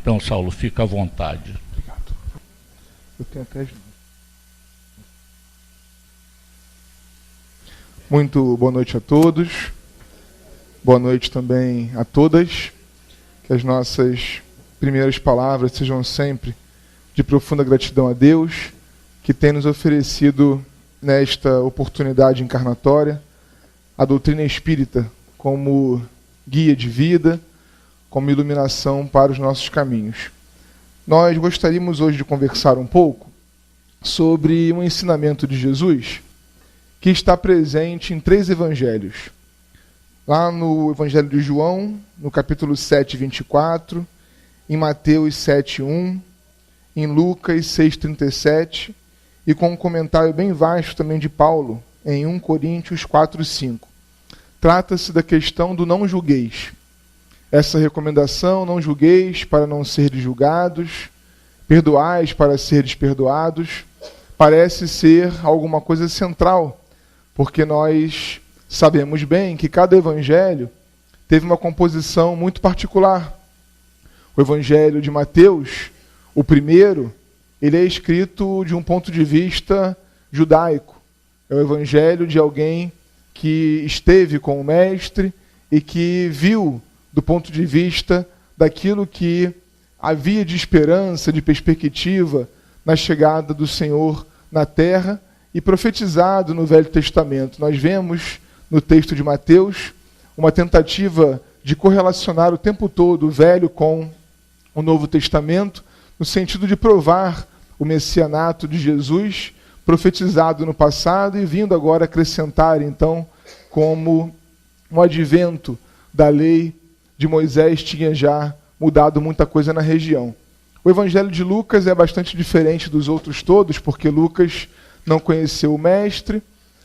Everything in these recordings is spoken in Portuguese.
Então, Saulo, fica à vontade. Obrigado. Eu tenho até... Muito boa noite a todos. Boa noite também a todas. Que as nossas primeiras palavras sejam sempre de profunda gratidão a Deus, que tem nos oferecido nesta oportunidade encarnatória a doutrina espírita como guia de vida, como iluminação para os nossos caminhos. Nós gostaríamos hoje de conversar um pouco sobre um ensinamento de Jesus que está presente em 3 evangelhos. Lá no Evangelho de João, no capítulo 7, 24, em Mateus 7, 1, em Lucas 6, 37, e com um comentário bem vasto também de Paulo, em 1 Coríntios 4, 5. Trata-se da questão do não julgueis. Essa recomendação, não julgueis para não seres julgados, perdoais para seres perdoados, parece ser alguma coisa central, porque nós sabemos bem que cada evangelho teve uma composição muito particular. O evangelho de Mateus, o primeiro, ele é escrito de um ponto de vista judaico. É o evangelho de alguém que esteve com o mestre e que viu do ponto de vista daquilo que havia de esperança, de perspectiva na chegada do Senhor na terra e profetizado no Velho Testamento. Nós vemos no texto de Mateus uma tentativa de correlacionar o tempo todo o Velho com o Novo Testamento, no sentido de provar o messianato de Jesus, profetizado no passado e vindo agora acrescentar, então, como o advento da lei de Moisés tinha já mudado muita coisa na região. O Evangelho de Lucas é bastante diferente dos outros todos, porque Lucas não conheceu o mestre,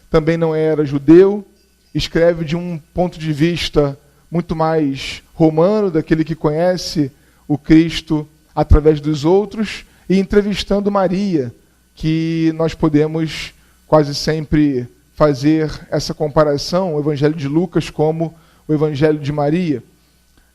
também não era judeu, escreve de um ponto de vista muito mais romano, daquele que conhece o Cristo através dos outros, e entrevistando Maria, que nós podemos quase sempre fazer essa comparação, o Evangelho de Lucas como o Evangelho de Maria.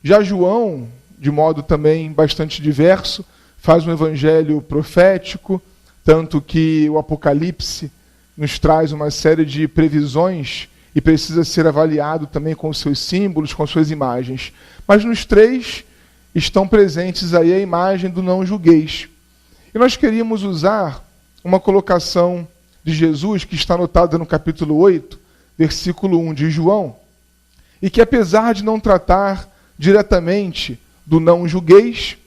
Já João, de modo também bastante diverso, faz um evangelho profético, tanto que o Apocalipse nos traz uma série de previsões e precisa ser avaliado também com os seus símbolos, com suas imagens. Mas nos 3 estão presentes aí a imagem do não julgueis. E nós queríamos usar uma colocação de Jesus que está anotada no capítulo 8, versículo 1 de João, e que apesar de não tratar diretamente do não julgueis,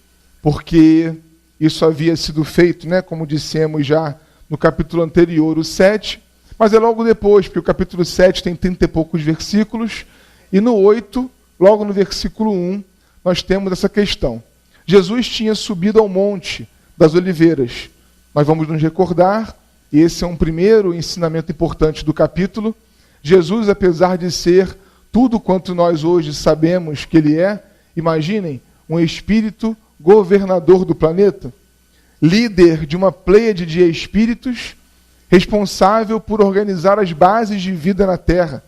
porque isso havia sido feito, como dissemos já no capítulo anterior, o 7, mas é logo depois, porque o capítulo 7 tem 30 e poucos versículos, e no 8, logo no versículo 1, nós temos essa questão. Jesus tinha subido ao Monte das Oliveiras. Nós vamos nos recordar, e esse é um primeiro ensinamento importante do capítulo. Jesus, apesar de ser tudo quanto nós hoje sabemos que ele é, imaginem, um espírito governador do planeta, líder de uma pleiade de espíritos, responsável por organizar as bases de vida na Terra.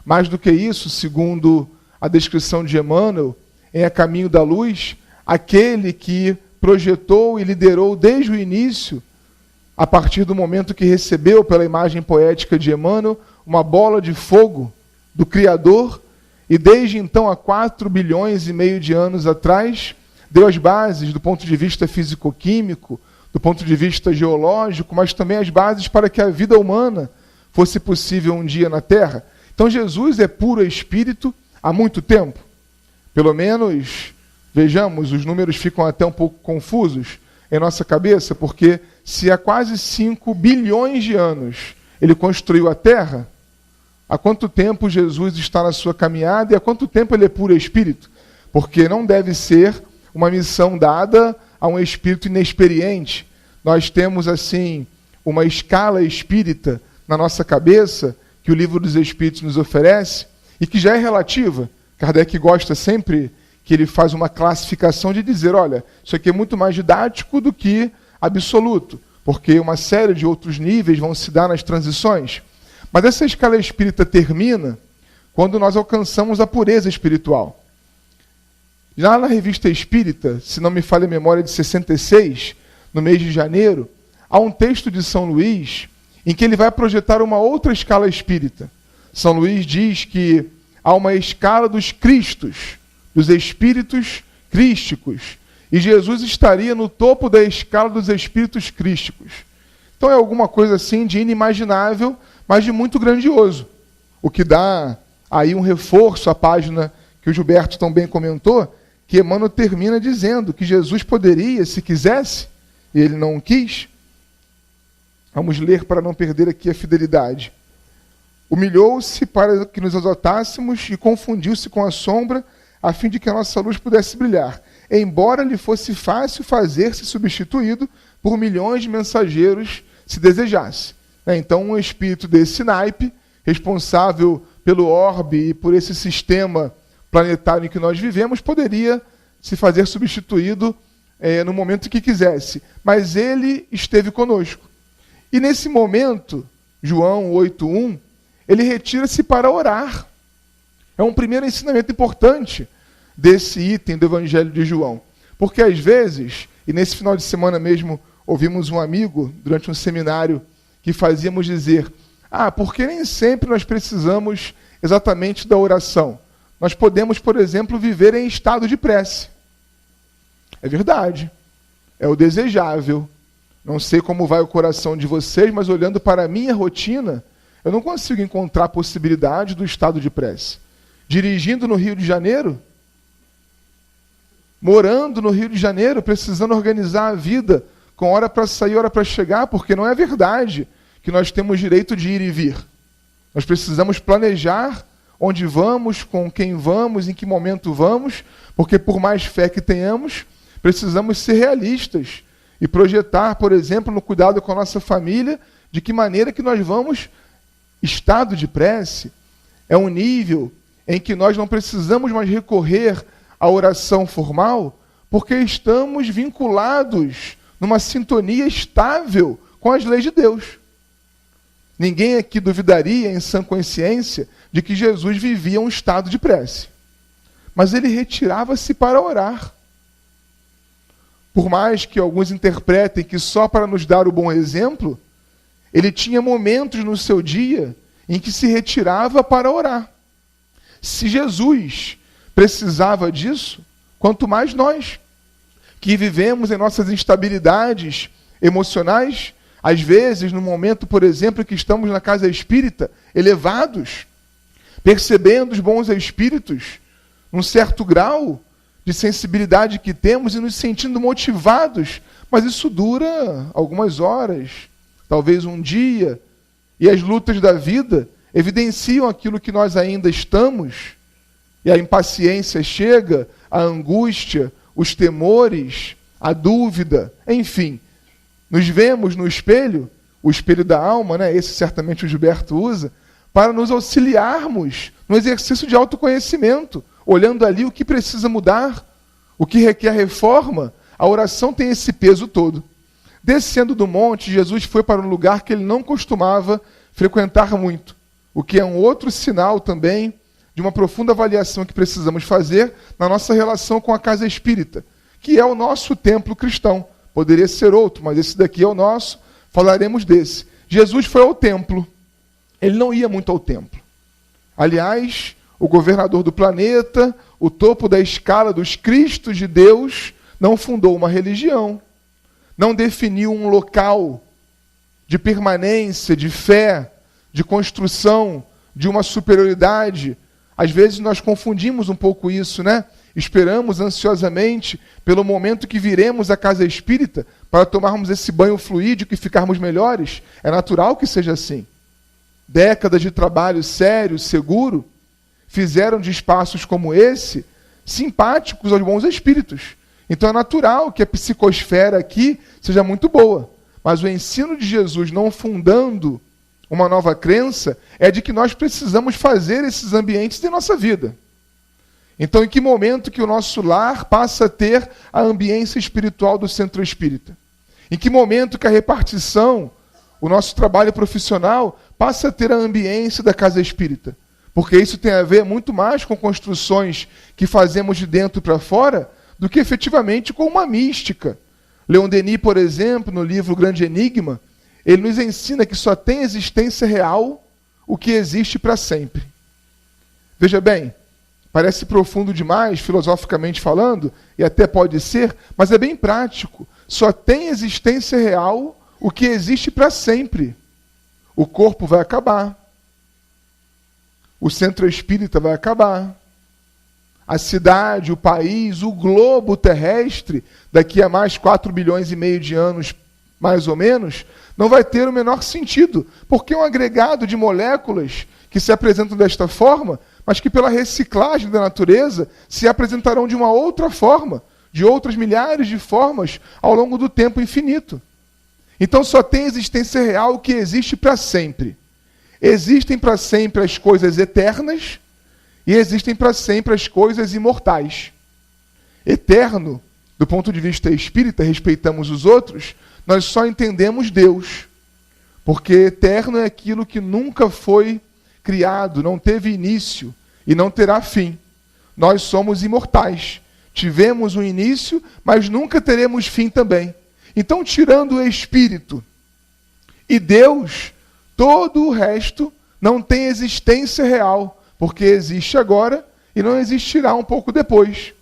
Mais do que isso, segundo a descrição de Emmanuel, em A Caminho da Luz, aquele que projetou e liderou desde o início, a partir do momento que recebeu pela imagem poética de Emmanuel, uma bola de fogo do Criador, e desde então, há 4 bilhões e meio de anos atrás, deu as bases do ponto de vista físico-químico, do ponto de vista geológico, mas também as bases para que a vida humana fosse possível um dia na Terra. Então Jesus é puro espírito há muito tempo. Pelo menos, vejamos, os números ficam até um pouco confusos em nossa cabeça, porque se há quase 5 bilhões de anos ele construiu a Terra, há quanto tempo Jesus está na sua caminhada e há quanto tempo ele é puro espírito? Porque não deve ser uma missão dada a um espírito inexperiente. Nós temos, assim, uma escala espírita na nossa cabeça, que o Livro dos Espíritos nos oferece, e que já é relativa. Kardec gosta sempre que ele faz uma classificação de dizer, olha, isso aqui é muito mais didático do que absoluto, porque uma série de outros níveis vão se dar nas transições. Mas essa escala espírita termina quando nós alcançamos a pureza espiritual. Já na Revista Espírita, se não me falha a memória, de 66, no mês de janeiro, há um texto de São Luís em que ele vai projetar uma outra escala espírita. São Luís diz que há uma escala dos cristos, dos espíritos crísticos, e Jesus estaria no topo da escala dos espíritos crísticos. Então é alguma coisa assim de inimaginável, mas de muito grandioso. O que dá aí um reforço à página que o Gilberto tão bem comentou, que Emmanuel termina dizendo que Jesus poderia, se quisesse, e ele não quis. Vamos ler para não perder aqui a fidelidade. Humilhou-se para que nos exaltássemos e confundiu-se com a sombra, a fim de que a nossa luz pudesse brilhar, embora lhe fosse fácil fazer-se substituído por milhões de mensageiros, se desejasse. Então, um espírito desse naipe, responsável pelo orbe e por esse sistema planetário em que nós vivemos, poderia se fazer substituído no momento que quisesse. Mas ele esteve conosco. E nesse momento, João 8:1, ele retira-se para orar. É um primeiro ensinamento importante desse item do Evangelho de João. Porque às vezes, e nesse final de semana mesmo, ouvimos um amigo, durante um seminário, que fazíamos dizer, porque nem sempre nós precisamos exatamente da oração. Nós podemos, por exemplo, viver em estado de prece. É verdade. É o desejável. Não sei como vai o coração de vocês, mas olhando para a minha rotina, eu não consigo encontrar a possibilidade do estado de prece. Dirigindo no Rio de Janeiro, morando no Rio de Janeiro, precisando organizar a vida com hora para sair, hora para chegar, porque não é verdade que nós temos direito de ir e vir. Nós precisamos planejar onde vamos, com quem vamos, em que momento vamos, porque por mais fé que tenhamos, precisamos ser realistas e projetar, por exemplo, no cuidado com a nossa família, de que maneira que nós vamos. Estado de prece é um nível em que nós não precisamos mais recorrer à oração formal, porque estamos vinculados numa sintonia estável com as leis de Deus. Ninguém aqui duvidaria, em sã consciência, de que Jesus vivia um estado de prece. Mas ele retirava-se para orar. Por mais que alguns interpretem que só para nos dar o bom exemplo, ele tinha momentos no seu dia em que se retirava para orar. Se Jesus precisava disso, quanto mais nós, que vivemos em nossas instabilidades emocionais, às vezes, no momento, por exemplo, que estamos na casa espírita, elevados, percebendo os bons espíritos, num certo grau de sensibilidade que temos e nos sentindo motivados, mas isso dura algumas horas, talvez um dia, e as lutas da vida evidenciam aquilo que nós ainda estamos, e a impaciência chega, a angústia, os temores, a dúvida, enfim. Nos vemos no espelho, o espelho da alma, esse certamente o Gilberto usa, para nos auxiliarmos no exercício de autoconhecimento, olhando ali o que precisa mudar, o que requer reforma. A oração tem esse peso todo. Descendo do monte, Jesus foi para um lugar que ele não costumava frequentar muito, o que é um outro sinal também de uma profunda avaliação que precisamos fazer na nossa relação com a casa espírita, que é o nosso templo cristão. Poderia ser outro, mas esse daqui é o nosso, falaremos desse. Jesus foi ao templo, ele não ia muito ao templo. Aliás, o governador do planeta, o topo da escala dos Cristos de Deus, não fundou uma religião, não definiu um local de permanência, de fé, de construção, de uma superioridade. Às vezes nós confundimos um pouco isso, Esperamos ansiosamente pelo momento que viremos à casa espírita para tomarmos esse banho fluídico e ficarmos melhores. É natural que seja assim. Décadas de trabalho sério, seguro, fizeram de espaços como esse simpáticos aos bons espíritos. Então é natural que a psicosfera aqui seja muito boa. Mas o ensino de Jesus, não fundando uma nova crença, é de que nós precisamos fazer esses ambientes em nossa vida. Então, em que momento que o nosso lar passa a ter a ambiência espiritual do centro espírita? Em que momento que a repartição, o nosso trabalho profissional, passa a ter a ambiência da casa espírita? Porque isso tem a ver muito mais com construções que fazemos de dentro para fora do que efetivamente com uma mística. Leon Denis, por exemplo, no livro Grande Enigma, ele nos ensina que só tem existência real o que existe para sempre. Veja bem, parece profundo demais, filosoficamente falando, e até pode ser, mas é bem prático. Só tem existência real o que existe para sempre. O corpo vai acabar. O centro espírita vai acabar. A cidade, o país, o globo terrestre, daqui a mais 4 bilhões e meio de anos, mais ou menos, não vai ter o menor sentido, porque é um agregado de moléculas que se apresentam desta forma, mas que pela reciclagem da natureza se apresentarão de uma outra forma, de outras milhares de formas ao longo do tempo infinito. Então só tem existência real o que existe para sempre. Existem para sempre as coisas eternas e existem para sempre as coisas imortais. Eterno, do ponto de vista espírita, respeitamos os outros, nós só entendemos Deus. Porque eterno é aquilo que nunca foi criado, não teve início e não terá fim. Nós somos imortais. Tivemos um início, mas nunca teremos fim também. Então, tirando o espírito e Deus, todo o resto não tem existência real, porque existe agora e não existirá um pouco depois.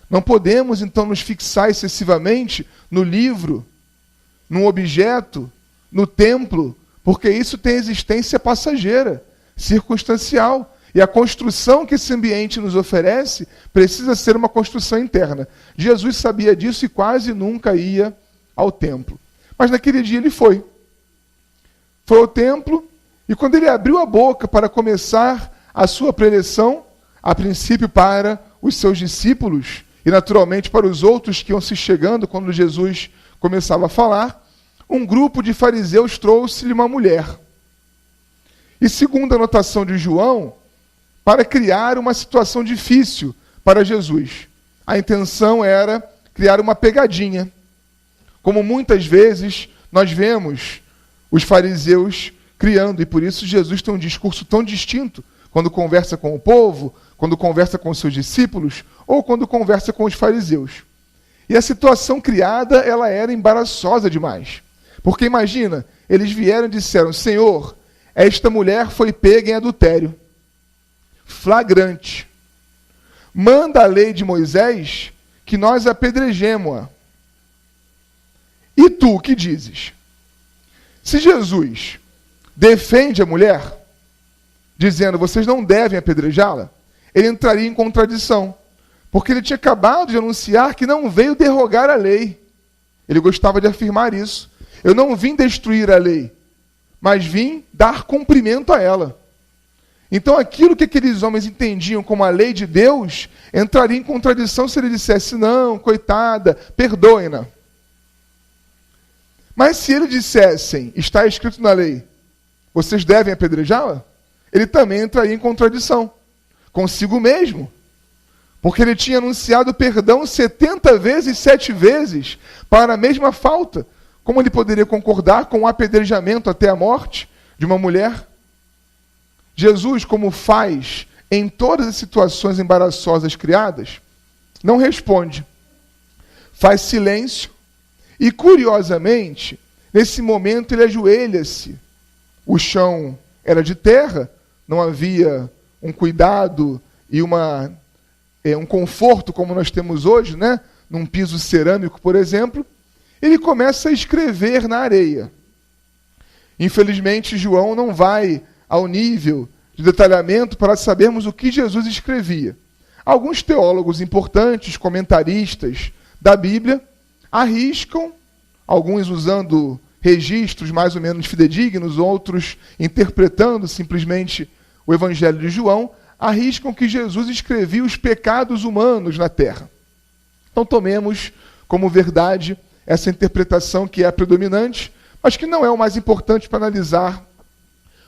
Não podemos, então, nos fixar excessivamente no livro, num objeto, no templo, porque isso tem existência passageira, circunstancial. E a construção que esse ambiente nos oferece precisa ser uma construção interna. Jesus sabia disso e quase nunca ia ao templo. Mas naquele dia ele foi. Foi ao templo e quando ele abriu a boca para começar a sua preleção, a princípio para os seus discípulos e naturalmente para os outros que iam se chegando quando Jesus começava a falar, um grupo de fariseus trouxe-lhe uma mulher. E segundo a anotação de João, para criar uma situação difícil para Jesus. A intenção era criar uma pegadinha. Como muitas vezes nós vemos os fariseus criando, e por isso Jesus tem um discurso tão distinto quando conversa com o povo, quando conversa com os seus discípulos, ou quando conversa com os fariseus. E a situação criada, ela era embaraçosa demais. Porque imagina, eles vieram e disseram, Senhor, esta mulher foi pega em adultério. Flagrante. Manda a lei de Moisés que nós apedrejemo-a. E tu, o que dizes? Se Jesus defende a mulher, dizendo, vocês não devem apedrejá-la, ele entraria em contradição. Porque ele tinha acabado de anunciar que não veio derrogar a lei. Ele gostava de afirmar isso. Eu não vim destruir a lei, mas vim dar cumprimento a ela. Então aquilo que aqueles homens entendiam como a lei de Deus, entraria em contradição se ele dissesse, não, coitada, perdoem-na. Mas se ele dissessem, está escrito na lei, vocês devem apedrejá-la, ele também entraria em contradição consigo mesmo. Porque ele tinha anunciado perdão 70 vezes, 7 vezes, para a mesma falta. Como ele poderia concordar com o apedrejamento até a morte de uma mulher? Jesus, como faz em todas as situações embaraçosas criadas, não responde. Faz silêncio e, curiosamente, nesse momento ele ajoelha-se. O chão era de terra, não havia um cuidado e um conforto como nós temos hoje, né? Num piso cerâmico, por exemplo. Ele começa a escrever na areia. Infelizmente, João não vai ao nível de detalhamento para sabermos o que Jesus escrevia. Alguns teólogos importantes, comentaristas da Bíblia, arriscam, alguns usando registros mais ou menos fidedignos, outros interpretando simplesmente o Evangelho de João, arriscam que Jesus escrevia os pecados humanos na terra. Então tomemos como verdade essa interpretação que é a predominante, mas que não é o mais importante para analisar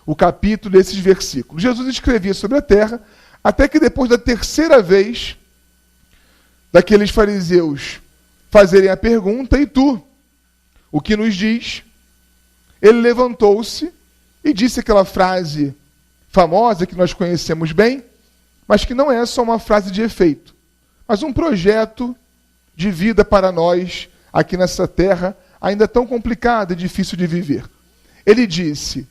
o capítulo desses versículos. Jesus escrevia sobre a terra, até que depois da terceira vez daqueles fariseus fazerem a pergunta, e tu, o que nos diz? Ele levantou-se e disse aquela frase famosa que nós conhecemos bem, mas que não é só uma frase de efeito, mas um projeto de vida para nós aqui nessa terra, ainda tão complicada e difícil de viver. Ele disse: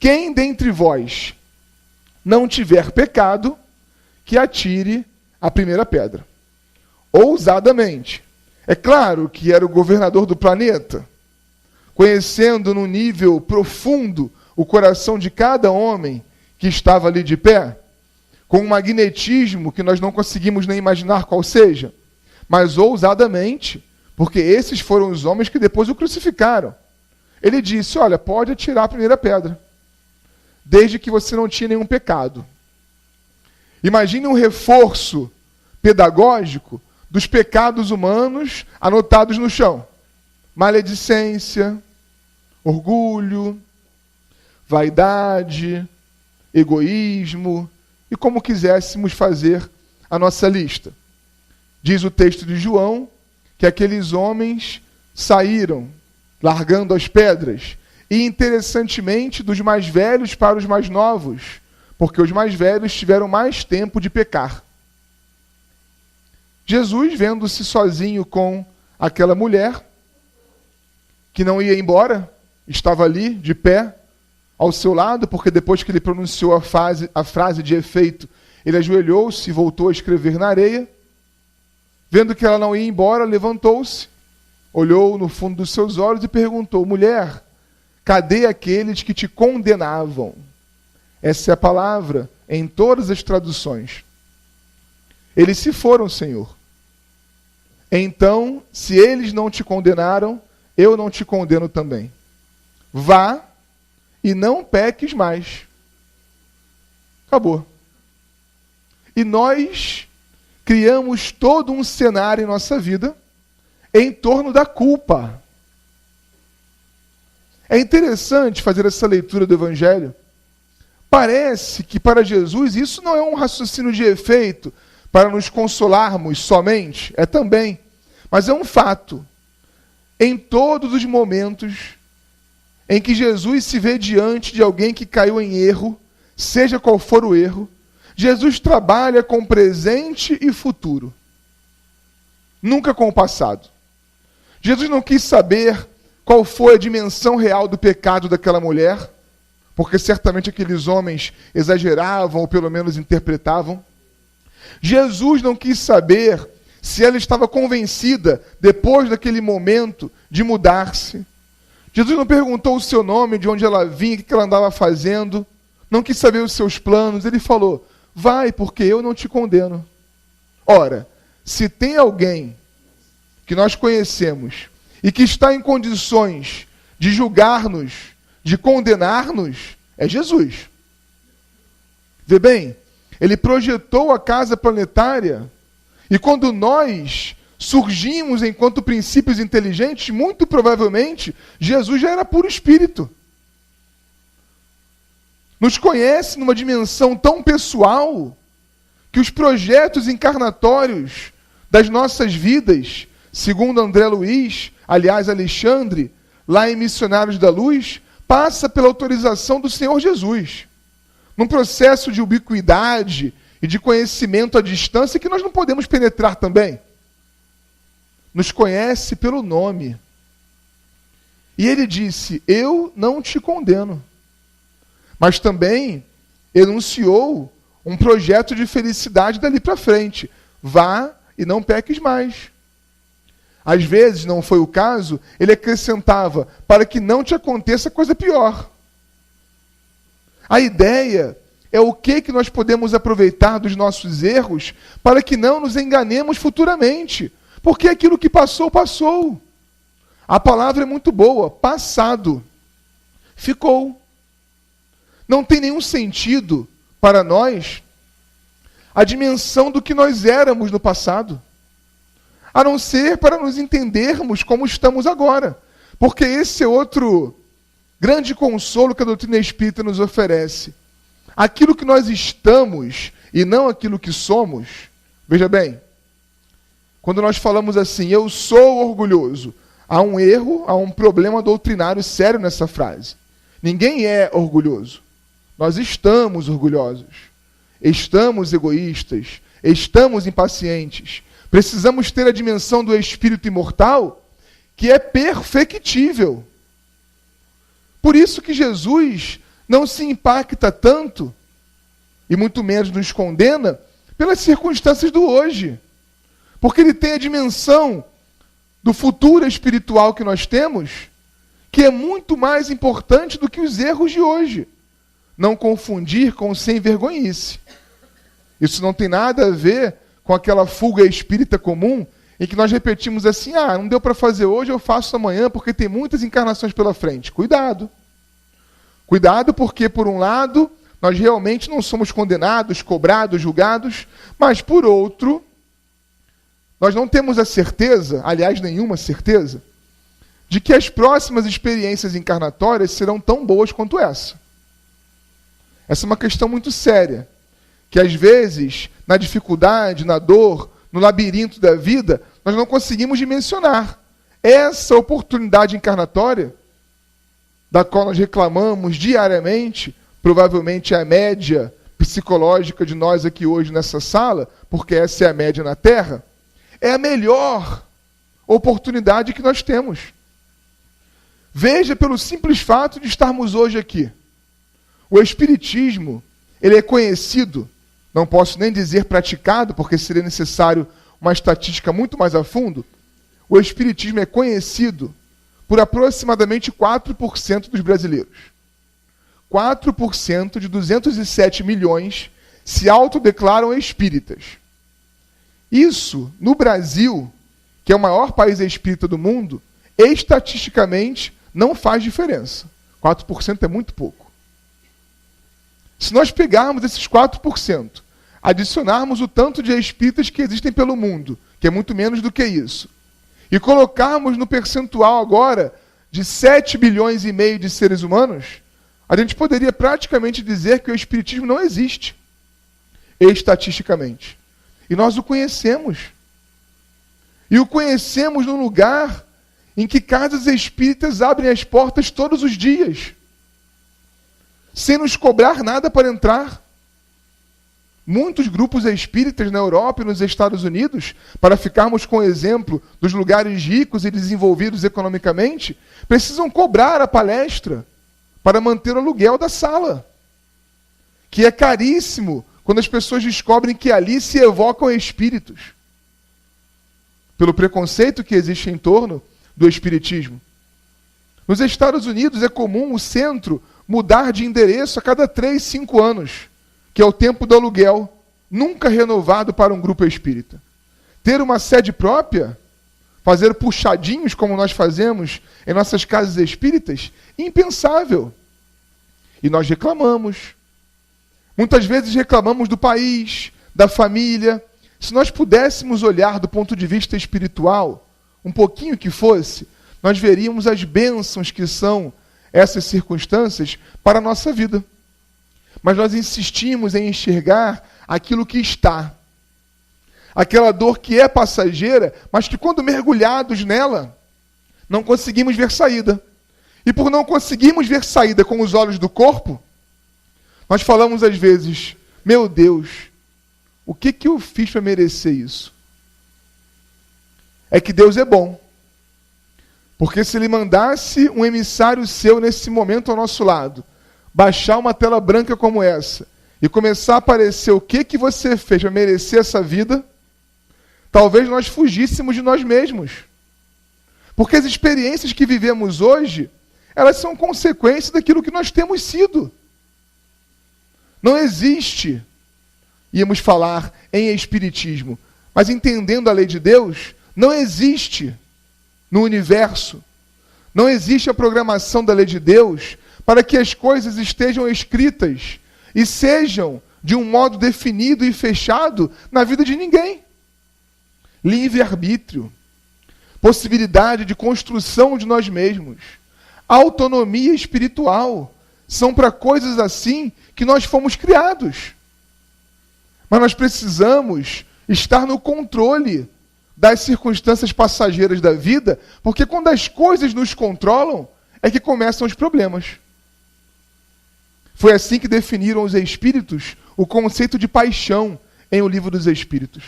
quem dentre vós não tiver pecado, que atire a primeira pedra. Ousadamente. É claro que era o governador do planeta, conhecendo no nível profundo o coração de cada homem que estava ali de pé, com um magnetismo que nós não conseguimos nem imaginar qual seja, mas ousadamente, porque esses foram os homens que depois o crucificaram. Ele disse: olha, pode atirar a primeira pedra, desde que você não tinha nenhum pecado. Imagine um reforço pedagógico dos pecados humanos anotados no chão: maledicência, orgulho, vaidade, egoísmo, e como quiséssemos fazer a nossa lista. Diz o texto de João que aqueles homens saíram largando as pedras, e interessantemente dos mais velhos para os mais novos, porque os mais velhos tiveram mais tempo de pecar. Jesus, vendo-se sozinho com aquela mulher, que não ia embora, estava ali, de pé, ao seu lado, porque depois que ele pronunciou a frase de efeito, ele ajoelhou-se e voltou a escrever na areia. Vendo que ela não ia embora, levantou-se, olhou no fundo dos seus olhos e perguntou: mulher, cadê aqueles que te condenavam? Essa é a palavra em todas as traduções. Eles se foram, Senhor. Então, se eles não te condenaram, eu não te condeno também. Vá e não peques mais. Acabou. E nós criamos todo um cenário em nossa vida em torno da culpa. É interessante fazer essa leitura do Evangelho. Parece que para Jesus isso não é um raciocínio de efeito para nos consolarmos somente, é também, mas é um fato. Em todos os momentos em que Jesus se vê diante de alguém que caiu em erro, seja qual for o erro, Jesus trabalha com presente e futuro, nunca com o passado. Jesus não quis saber qual foi a dimensão real do pecado daquela mulher, porque certamente aqueles homens exageravam ou pelo menos interpretavam. Jesus não quis saber se ela estava convencida, depois daquele momento, de mudar-se. Jesus não perguntou o seu nome, de onde ela vinha, o que ela andava fazendo, não quis saber os seus planos. Ele falou: vai, porque eu não te condeno. Ora, se tem alguém que nós conhecemos e que está em condições de julgar-nos, de condenar-nos, é Jesus. Vê bem, ele projetou a casa planetária, e quando nós surgimos enquanto princípios inteligentes, muito provavelmente Jesus já era puro espírito. Nos conhece numa dimensão tão pessoal que os projetos encarnatórios das nossas vidas, segundo André Luiz, aliás Alexandre, lá em Missionários da Luz, passa pela autorização do Senhor Jesus, num processo de ubiquidade e de conhecimento à distância que nós não podemos penetrar também. Nos conhece pelo nome. E ele disse: eu não te condeno. Mas também enunciou um projeto de felicidade dali para frente. Vá e não peques mais. Às vezes, não foi o caso, ele acrescentava: para que não te aconteça coisa pior. A ideia é o que nós podemos aproveitar dos nossos erros para que não nos enganemos futuramente. Porque aquilo que passou, passou. A palavra é muito boa: passado. Ficou. Não tem nenhum sentido para nós a dimensão do que nós éramos no passado, a não ser para nos entendermos como estamos agora. Porque esse é outro grande consolo que a doutrina espírita nos oferece. Aquilo que nós estamos e não aquilo que somos. Veja bem, quando nós falamos assim: eu sou orgulhoso, há um erro, há um problema doutrinário sério nessa frase. Ninguém é orgulhoso. nós estamos orgulhosos, estamos egoístas, estamos impacientes. Precisamos ter a dimensão do espírito imortal, que é perfectível. Por isso que Jesus não se impacta tanto, e muito menos nos condena, pelas circunstâncias do hoje. Porque ele tem a dimensão do futuro espiritual que nós temos, que é muito mais importante do que os erros de hoje. Não confundir com o sem vergonhice. Isso não tem nada a ver com aquela fuga espírita comum, em que nós repetimos assim, não deu para fazer hoje, eu faço amanhã, porque tem muitas encarnações pela frente. Cuidado. Cuidado porque, por um lado, nós realmente não somos condenados, cobrados, julgados, mas, por outro, nós não temos a certeza, aliás, nenhuma certeza, de que as próximas experiências encarnatórias serão tão boas quanto essa. Essa é uma questão muito séria, que às vezes, na dificuldade, na dor, no labirinto da vida, nós não conseguimos dimensionar. Essa oportunidade encarnatória, da qual nós reclamamos diariamente, provavelmente é a média psicológica de nós aqui hoje nessa sala, porque essa é a média na Terra, é a melhor oportunidade que nós temos. Veja pelo simples fato de estarmos hoje aqui. O Espiritismo, ele é conhecido, não posso nem dizer praticado, porque seria necessário uma estatística muito mais a fundo. O Espiritismo é conhecido por aproximadamente 4% dos brasileiros. 4% de 207 milhões se autodeclaram espíritas. Isso, no Brasil, que é o maior país espírita do mundo, estatisticamente não faz diferença. 4% é muito pouco. Se nós pegarmos esses 4%, adicionarmos o tanto de espíritas que existem pelo mundo, que é muito menos do que isso, e colocarmos no percentual agora de 7 bilhões e meio de seres humanos, a gente poderia praticamente dizer que o Espiritismo não existe, estatisticamente. E nós o conhecemos. E o conhecemos num lugar em que casas espíritas abrem as portas todos os dias, sem nos cobrar nada para entrar. Muitos grupos espíritas na Europa e nos Estados Unidos, para ficarmos com o exemplo dos lugares ricos e desenvolvidos economicamente, precisam cobrar a palestra para manter o aluguel da sala, que é caríssimo quando as pessoas descobrem que ali se evocam espíritos, pelo preconceito que existe em torno do espiritismo. Nos Estados Unidos é comum o centro mudar de endereço a cada 3, 5 anos, que é o tempo do aluguel, nunca renovado para um grupo espírita. Ter uma sede própria, fazer puxadinhos como nós fazemos em nossas casas espíritas, impensável. E nós reclamamos. Muitas vezes reclamamos do país, da família. Se nós pudéssemos olhar do ponto de vista espiritual, um pouquinho que fosse, nós veríamos as bênçãos que são essas circunstâncias para a nossa vida. Mas nós insistimos em enxergar aquilo que está. Aquela dor que é passageira, mas que quando mergulhados nela, não conseguimos ver saída. E por não conseguirmos ver saída com os olhos do corpo, nós falamos às vezes, meu Deus, o que eu fiz para merecer isso? É que Deus é bom. Porque se Ele mandasse um emissário seu nesse momento ao nosso lado, baixar uma tela branca como essa, e começar a aparecer o que você fez para merecer essa vida, talvez nós fugíssemos de nós mesmos. Porque as experiências que vivemos hoje, elas são consequência daquilo que nós temos sido. Não existe, íamos falar em espiritismo, mas entendendo a lei de Deus, não existe no universo, não existe a programação da lei de Deus para que as coisas estejam escritas e sejam de um modo definido e fechado na vida de ninguém. Livre-arbítrio, possibilidade de construção de nós mesmos, autonomia espiritual, são para coisas assim que nós fomos criados. Mas nós precisamos estar no controle das circunstâncias passageiras da vida, porque quando as coisas nos controlam, é que começam os problemas. Foi assim que definiram os espíritos o conceito de paixão em O Livro dos Espíritos.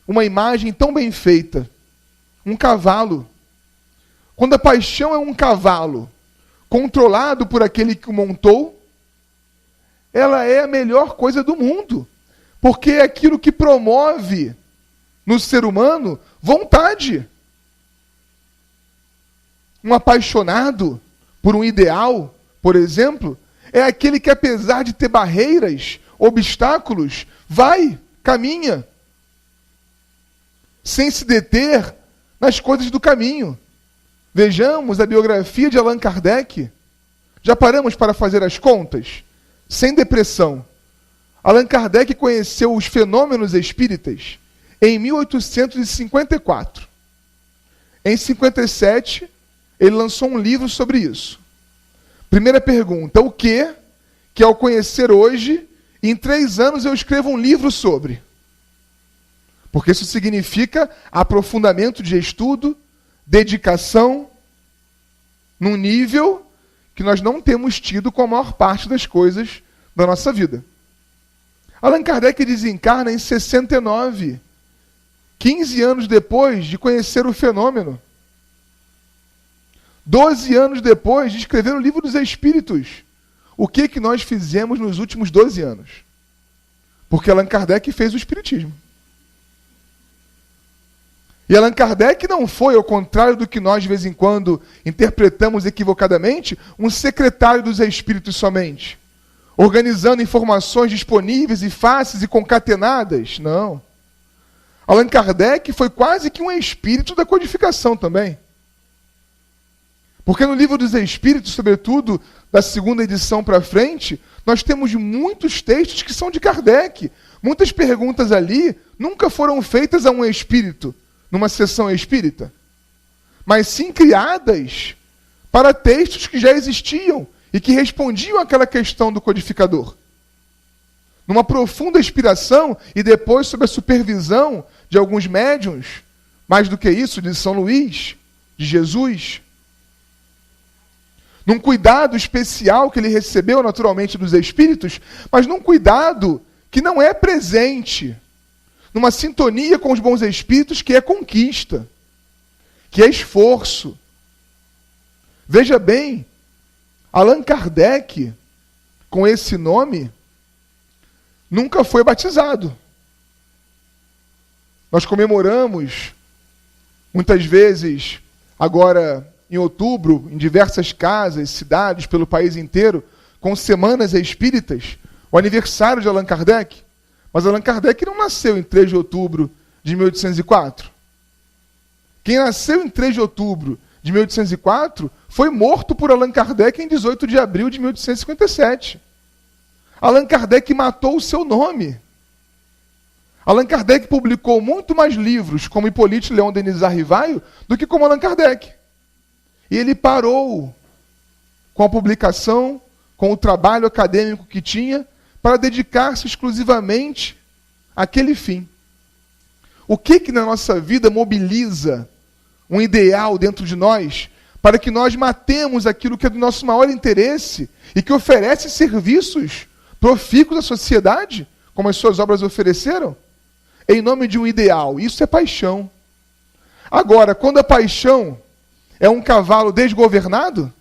Uma imagem tão bem feita. Um cavalo. Quando a paixão é um cavalo controlado por aquele que o montou, ela é a melhor coisa do mundo. Porque é aquilo que promove no ser humano vontade. Um apaixonado por um ideal, por exemplo, é aquele que, apesar de ter barreiras, obstáculos, vai, caminha, sem se deter nas coisas do caminho. Vejamos a biografia de Allan Kardec. Já paramos para fazer as contas? Sem depressão. Allan Kardec conheceu os fenômenos espíritas em 1854. Em 57, ele lançou um livro sobre isso. Primeira pergunta, o que ao conhecer hoje, em 3 anos eu escrevo um livro sobre? Porque isso significa aprofundamento de estudo, dedicação, num nível que nós não temos tido com a maior parte das coisas da nossa vida. Allan Kardec desencarna em 69, 15 anos depois de conhecer o fenômeno. 12 anos depois de escrever o Livro dos Espíritos. O que nós fizemos nos últimos 12 anos? Porque Allan Kardec fez o Espiritismo. E Allan Kardec não foi, ao contrário do que nós de vez em quando interpretamos equivocadamente, um secretário dos Espíritos somente, organizando informações disponíveis e fáceis e concatenadas. Não. Allan Kardec foi quase que um espírito da codificação também. Porque no Livro dos Espíritos, sobretudo da 2ª edição para frente, nós temos muitos textos que são de Kardec. Muitas perguntas ali nunca foram feitas a um espírito, numa sessão espírita, mas sim criadas para textos que já existiam e que respondiam àquela questão do codificador. Numa profunda inspiração e depois sob a supervisão de alguns médiuns, mais do que isso, de São Luís, de Jesus, num cuidado especial que ele recebeu naturalmente dos espíritos, mas num cuidado que não é presente, numa sintonia com os bons espíritos, que é conquista, que é esforço. Veja bem, Allan Kardec, com esse nome, nunca foi batizado. Nós comemoramos, muitas vezes, agora em outubro, em diversas casas, cidades, pelo país inteiro, com semanas espíritas, o aniversário de Allan Kardec. Mas Allan Kardec não nasceu em 3 de outubro de 1804. Quem nasceu em 3 de outubro de 1804 foi morto por Allan Kardec em 18 de abril de 1857. Allan Kardec matou o seu nome. Allan Kardec publicou muito mais livros como Hippolyte Léon Denis Arrivaio do que como Allan Kardec. E ele parou com a publicação, com o trabalho acadêmico que tinha, para dedicar-se exclusivamente àquele fim. O que na nossa vida mobiliza um ideal dentro de nós para que nós matemos aquilo que é do nosso maior interesse e que oferece serviços profícuos à sociedade, como as suas obras ofereceram? Em nome de um ideal. Isso é paixão. Agora, quando a paixão é um cavalo desgovernado,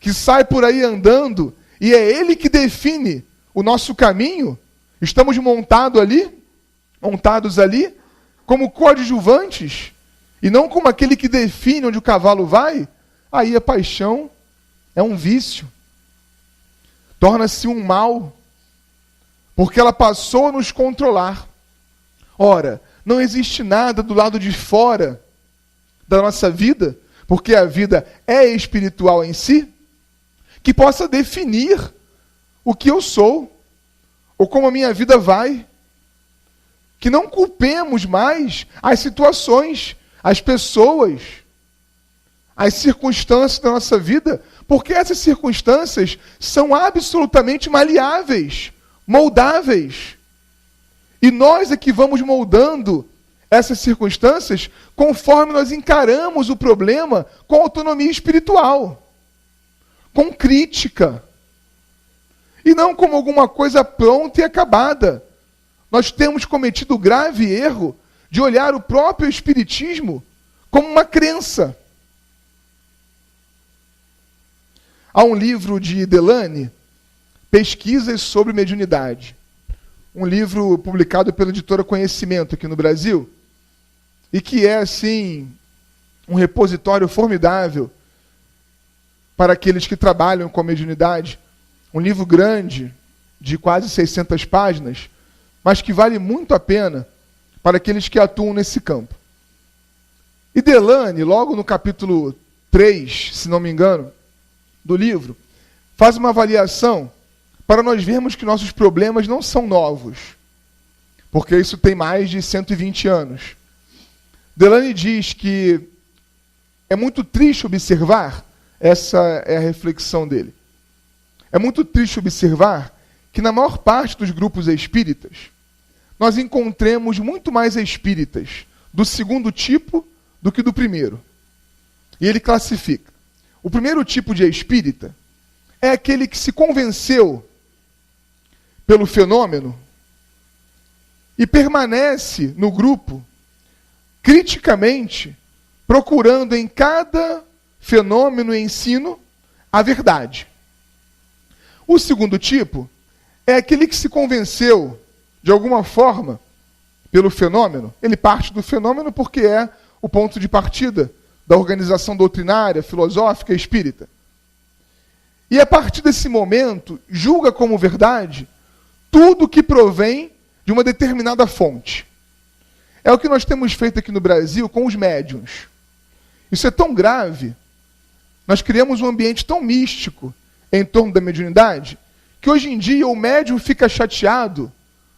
que sai por aí andando, e é ele que define o nosso caminho, estamos montados ali, como coadjuvantes, e não como aquele que define onde o cavalo vai, aí a paixão é um vício. Torna-se um mal, porque ela passou a nos controlar. Ora, não existe nada do lado de fora da nossa vida, porque a vida é espiritual em si, que possa definir o que eu sou, ou como a minha vida vai. Que não culpemos mais as situações, as pessoas, as circunstâncias da nossa vida, porque essas circunstâncias são absolutamente maleáveis, moldáveis. E nós é que vamos moldando essas circunstâncias conforme nós encaramos o problema com autonomia espiritual. com crítica. E não como alguma coisa pronta e acabada. Nós temos cometido o grave erro de olhar o próprio Espiritismo como uma crença. Há um livro de Delane, Pesquisas sobre Mediunidade. Um livro publicado pela editora Conhecimento aqui no Brasil, e que é, assim, um repositório formidável para aqueles que trabalham com a mediunidade. Um livro grande, de quase 600 páginas, mas que vale muito a pena para aqueles que atuam nesse campo. E Delane, logo no capítulo 3, se não me engano, do livro, faz uma avaliação para nós vermos que nossos problemas não são novos, porque isso tem mais de 120 anos. Delane diz que é muito triste observar, essa é a reflexão dele, é muito triste observar que na maior parte dos grupos espíritas, nós encontremos muito mais espíritas do segundo tipo do que do primeiro. E ele classifica. O primeiro tipo de espírita é aquele que se convenceu pelo fenômeno e permanece no grupo criticamente procurando em cada fenômeno e ensino a verdade. O segundo tipo é aquele que se convenceu de alguma forma pelo fenômeno. Ele parte do fenômeno porque é o ponto de partida da organização doutrinária, filosófica e espírita. E a partir desse momento, julga como verdade tudo que provém de uma determinada fonte. É o que nós temos feito aqui no Brasil com os médiuns. Isso é tão grave, nós criamos um ambiente tão místico em torno da mediunidade, que hoje em dia o médium fica chateado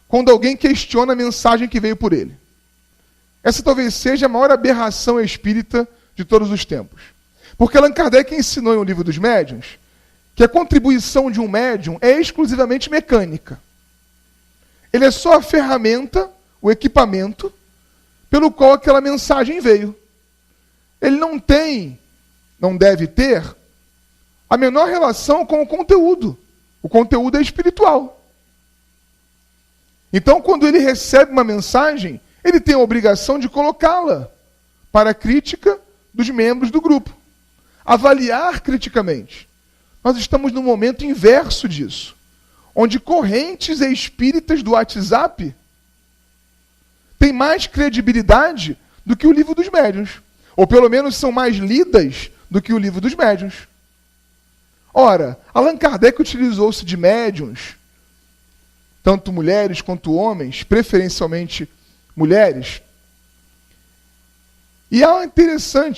quando alguém questiona a mensagem que veio por ele. Essa talvez seja a maior aberração espírita de todos os tempos. Porque Allan Kardec ensinou em O Livro dos Médiuns que a contribuição de um médium é exclusivamente mecânica. Ele é só a ferramenta, o equipamento, pelo qual aquela mensagem veio. Ele não tem, não deve ter, a menor relação com o conteúdo. O conteúdo é espiritual. Então, quando ele recebe uma mensagem, ele tem a obrigação de colocá-la para a crítica dos membros do grupo. Avaliar criticamente. Nós estamos no momento inverso disso, onde correntes espíritas do WhatsApp têm mais credibilidade do que o Livro dos Médiuns. Ou pelo menos são mais lidas do que o Livro dos Médiuns. Ora, Allan Kardec utilizou-se de médiuns, tanto mulheres quanto homens, preferencialmente mulheres. E há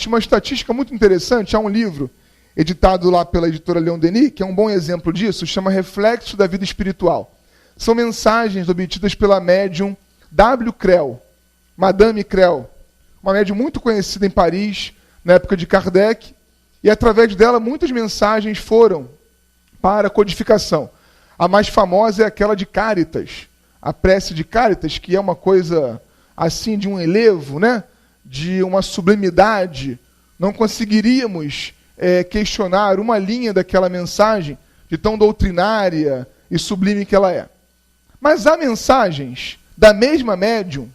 uma estatística muito interessante, há um livro editado lá pela editora Leon Denis, que é um bom exemplo disso, chama Reflexo da Vida Espiritual. São mensagens obtidas pela médium W. Creel, Madame Creel, uma médium muito conhecida em Paris, na época de Kardec, e através dela muitas mensagens foram para a codificação. A mais famosa é aquela de Cáritas, a prece de Cáritas, que é uma coisa assim de um elevo, né? De uma sublimidade. Não conseguiríamos questionar uma linha daquela mensagem, de tão doutrinária e sublime que ela é. Mas há mensagens da mesma médium,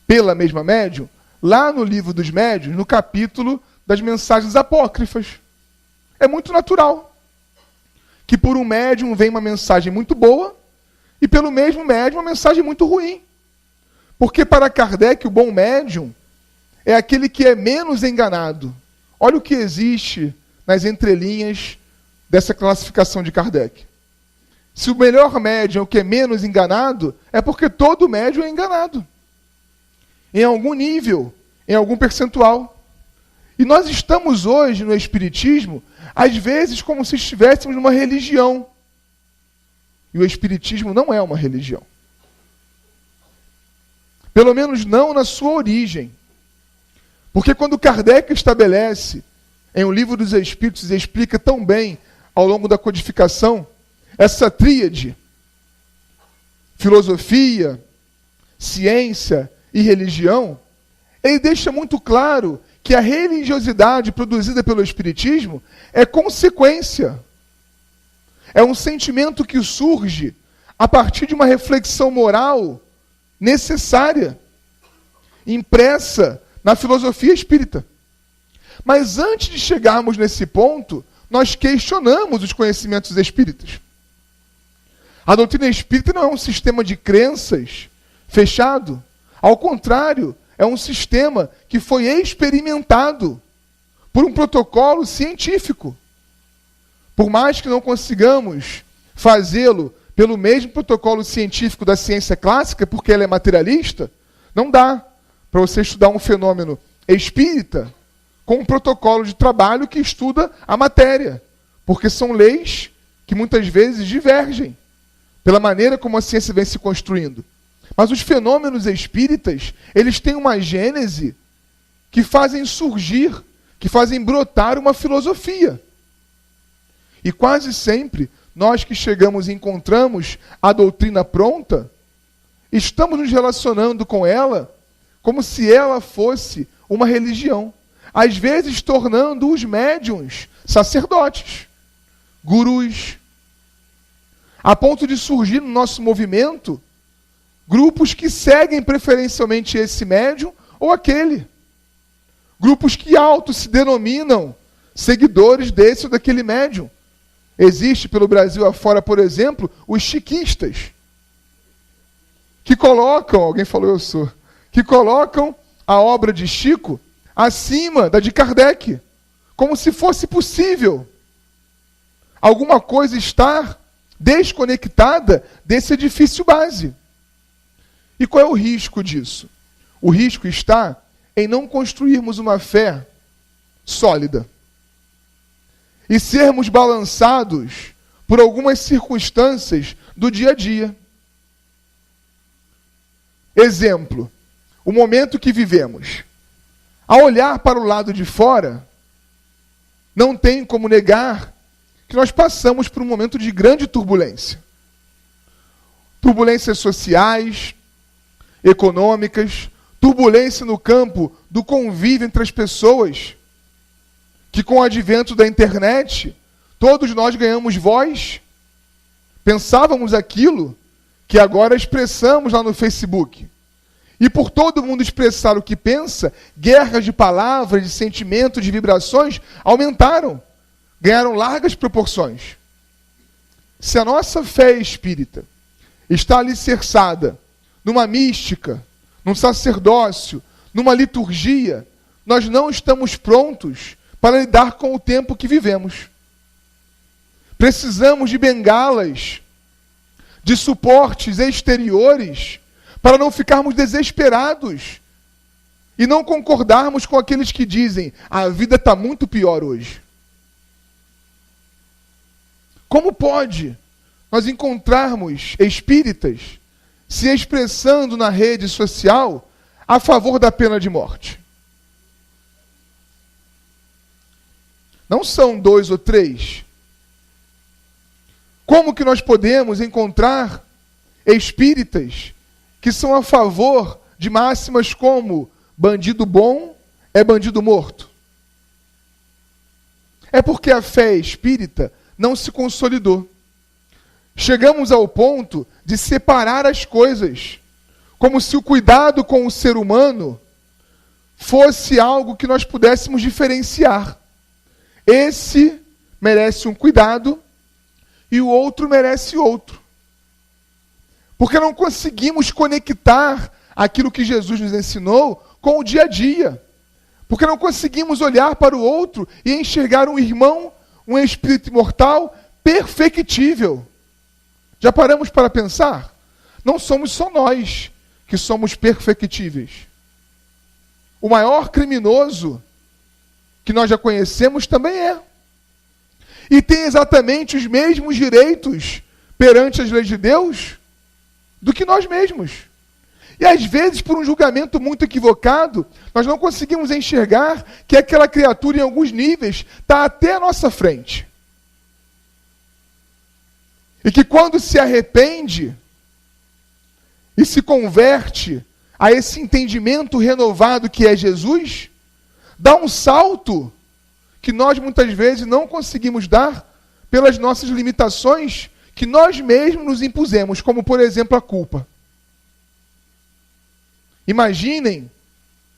pela mesma médium, lá no Livro dos Médiuns, no capítulo das mensagens apócrifas. É muito natural que por um médium vem uma mensagem muito boa e pelo mesmo médium uma mensagem muito ruim. Porque para Kardec o bom médium é aquele que é menos enganado. Olha o que existe nas entrelinhas dessa classificação de Kardec. Se o melhor médium é o que é menos enganado, é porque todo médium é enganado. Em algum nível, em algum percentual. E nós estamos hoje no Espiritismo, às vezes como se estivéssemos numa religião. E o Espiritismo não é uma religião. Pelo menos não na sua origem. Porque quando Kardec estabelece em O Livro dos Espíritos e explica tão bem ao longo da codificação essa tríade, filosofia, ciência e religião, ele deixa muito claro que a religiosidade produzida pelo Espiritismo é consequência é um sentimento que surge a partir de uma reflexão moral necessária, impressa na filosofia espírita. Mas antes de chegarmos nesse ponto, nós questionamos os conhecimentos espíritas. A doutrina espírita não é um sistema de crenças fechado. Ao contrário, é um sistema que foi experimentado por um protocolo científico. Por mais que não consigamos fazê-lo pelo mesmo protocolo científico da ciência clássica, porque ela é materialista, não dá para você estudar um fenômeno espírita com um protocolo de trabalho que estuda a matéria, porque são leis que muitas vezes divergem pela maneira como a ciência vem se construindo. Mas os fenômenos espíritas, eles têm uma gênese que fazem surgir, que fazem brotar uma filosofia. E quase sempre, nós que chegamos e encontramos a doutrina pronta, estamos nos relacionando com ela como se ela fosse uma religião. Às vezes tornando os médiuns sacerdotes, gurus, a ponto de surgir no nosso movimento grupos que seguem preferencialmente esse médium ou aquele. Grupos que se denominam seguidores desse ou daquele médium. Existe pelo Brasil afora, por exemplo, os chiquistas, que colocam, alguém falou que colocam a obra de Chico acima da de Kardec, como se fosse possível alguma coisa estar desconectada desse edifício base. E qual é o risco disso? O risco está em não construirmos uma fé sólida e sermos balançados por algumas circunstâncias do dia a dia. Exemplo, o momento que vivemos. Ao olhar para o lado de fora, não tem como negar que nós passamos por um momento de grande turbulência. Turbulências sociais, econômicas, turbulência no campo do convívio entre as pessoas, que com o advento da internet, todos nós ganhamos voz. Pensávamos aquilo que agora expressamos lá no Facebook. E por todo mundo expressar o que pensa, guerras de palavras, de sentimentos, de vibrações aumentaram, ganharam largas proporções. Se a nossa fé espírita está alicerçada numa mística, num sacerdócio, numa liturgia, nós não estamos prontos para lidar com o tempo que vivemos. Precisamos de bengalas, de suportes exteriores, para não ficarmos desesperados e não concordarmos com aqueles que dizem: a vida está muito pior hoje. Como pode nós encontrarmos espíritas se expressando na rede social a favor da pena de morte? Não são 2 ou 3. Como que nós podemos encontrar espíritas que são a favor de máximas como bandido bom é bandido morto? É porque a fé espírita não se consolidou. Chegamos ao ponto de separar as coisas, como se o cuidado com o ser humano fosse algo que nós pudéssemos diferenciar. Esse merece um cuidado e o outro merece outro. Porque não conseguimos conectar aquilo que Jesus nos ensinou com o dia a dia. Porque não conseguimos olhar para o outro e enxergar um irmão, um espírito imortal perfectível. Já paramos para pensar? Não somos só nós que somos perfectíveis. O maior criminoso que nós já conhecemos também é. E tem exatamente os mesmos direitos perante as leis de Deus do que nós mesmos. E às vezes, por um julgamento muito equivocado, nós não conseguimos enxergar que aquela criatura, em alguns níveis, está até à nossa frente. E que quando se arrepende e se converte a esse entendimento renovado que é Jesus, dá um salto que nós muitas vezes não conseguimos dar pelas nossas limitações que nós mesmos nos impusemos, como, por exemplo, a culpa. Imaginem,